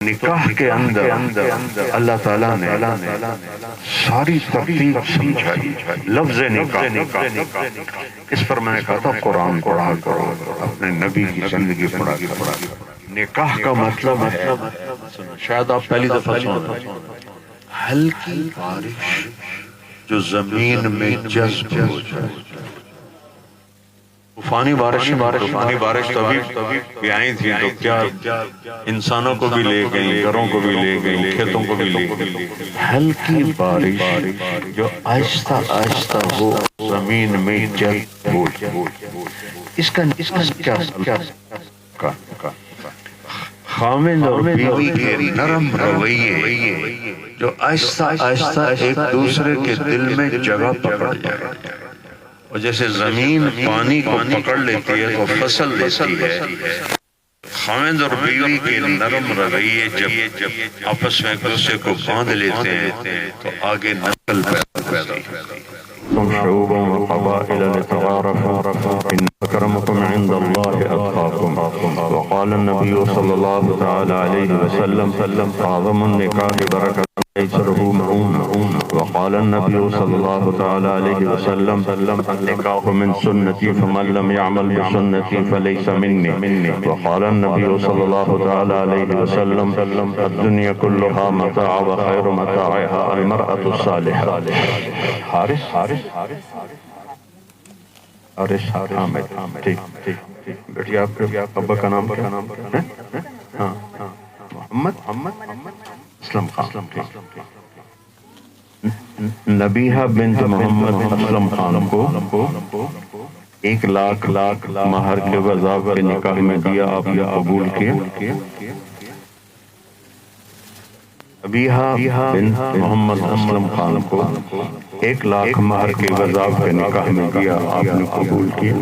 نکاح کے اندر اللہ تعالیٰ نے ساری ترتیب سمجھائی. لفظ نکاح اس پر میں نے کہا تھا قرآن پڑھا کرو، اپنے نبی کی زندگی پڑھا کرو. نکاح کا مطلب ہے، شاید آپ پہلی دفعہ سن، ہلکی بارش جو زمین میں جذب ہو جائے. طوفانی بارش تو ابھی آئی تھی تو کیا انسانوں کو بھی لے گئی، گھروں کو بھی لے گئی، کھیتوں کو بھی لے گئی. ہلکی بارش جو آہستہ آہستہ وہ زمین میں جذب ہو جائے، اس کا کیا خامن اور بیوی کے نرم رویے جو آہستہ آہستہ ایک دوسرے کے دل میں جگہ پکڑ جائے. اور جیسے زمین پانی کو پکڑ لیتی ہے تو فصل لیتی ہے، خاوند اور بیوی کے نرم رویے جب آپس میں ایک دوسرے کو باندھ لیتے ہیں تو آگے نسل پیدا ہوتی ہے. شعوبا وقبائل لتعارفوا ان اکرمکم عند اللہ اتقاکم. وقال النبی صلی اللہ تعالی علیہ وسلم اعظم النکاح برکۃ ایسرہ معون. وقال النبي صلى الله تعالى عليه وسلم النكاح من سنتي فمن لم يعمل بسنتي فليس مني. وقال النبي صلى الله تعالى عليه وسلم الدنيا كلها متاع وخير متاعها المرأة الصالحة. حارث حامد. ٹھیک بیٹی، آپ کے ابا کا نام کیا؟ ہاں محمد اسلم خان. نبیہہ بنت محمد اسلم خان کو 1,00,000 مہر کے وضع کے نکاح میں دیا، آپ نے قبول کیا. نبیہہ بنت محمد اسلم خان کو 1,00,000 مہر کے وضع کے نکاح میں دیا، آپ نے قبول کیا.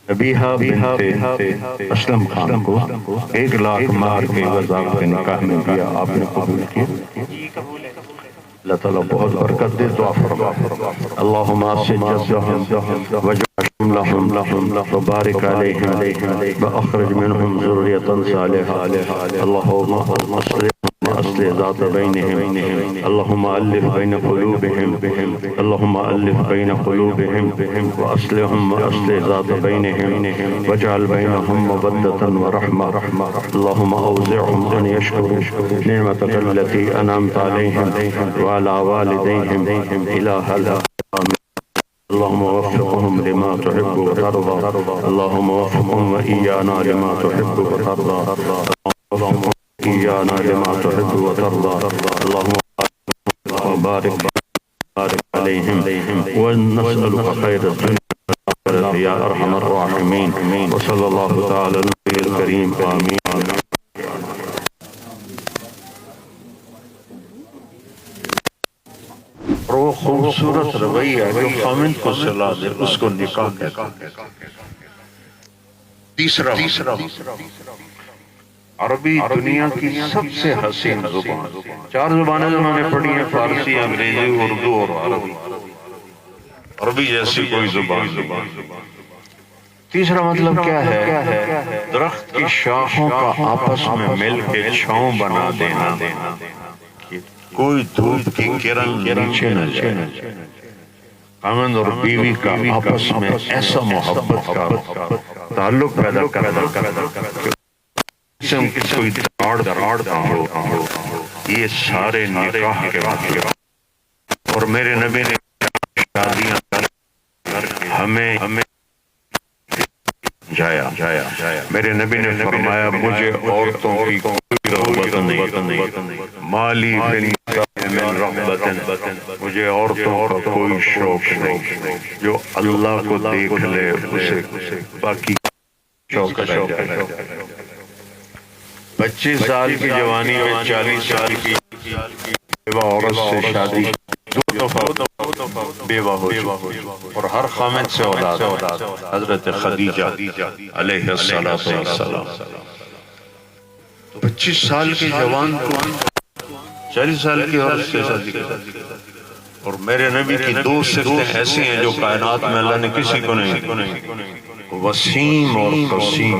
نبیہہ بنت اسلم خان کو 1,00,000 مہر کے وضع کے نکاح میں دیا، آپ نے قبول کیا. اللہ تعالیٰ بہت برکت دے. دعا فرما اللہم آسد جزہم وجع شملہم وبارک علیہم واخرج منہم ذریۃ صالحہ. اللہم اصلح ذات بینہم، اللہم الف بین قلوبہم، اللہم الف بین قلوبہم واصلحہم واصلح ذات بینہم واجعل بینہم مودۃ ورحمہ. اللہم اوزعہم ان یشکروا نعمتک التی انعمت علیہم وعلی والدیہم الہ العالمین. اللہم وفقہم لما تحب وترضى. اللہم وفقہم وإیانا لما تحب وترضى. إيانا لما تحب وترضى. اللهم بارك عليهم ونسألك خير الدنيا والآخرة يا أرحم الراحمين. وصلى الله تعالى على النبي الكريم. آمين. وہ خوبصورت رویہ جو خامند کو صلاح دے اس کو نکاح کہتا ہے. تیسرا عربی دنیا کی سب سے حسین زبان. 4 زبانیں انہوں نے پڑھی ہیں، فارسی، انگریزی، اردو اور عربی. عربی جیسی کوئی زبان. تیسرا مطلب کیا ہے؟ درخت کی شاخوں کا آپس میں مل کے چھاؤں بنا دینا، کوئی دھوپ کی کرن نیچے نہ جائے. خاوند اور بیوی کا آپس میں ایسا محبت کا تعلق پیدا کرنا، کوئی دراڑ نہ ہو. یہ سارے نکاح کے مطلب. اور میرے نبی نے شادیاں کر کے ہمیں جایا. میرے نبی نے فرمایا مجھے عورتوں کی کوئی رغبت نہیں، مالی من رغبت، مجھے عورتوں کا کوئی شوق نہیں. جو اللہ کو دیکھ لے اسے باقی شوق رہ جائے. 25 سال کی جوانی میں 40 سال کی بیوہ عورت سے شادی 2 دفعہ بیوہ ہو چکی، اور ہر خامد سے اولاد حضرت خدیجہ علیہ السلام. 25 سال کی جوان کو 40 سال کی عورت سے شادی کی. اور میرے نبی کی 2 صفتیں ایسی ہیں جو کائنات میں اللہ نے کسی کو نہیں. وسیم اور قسیم.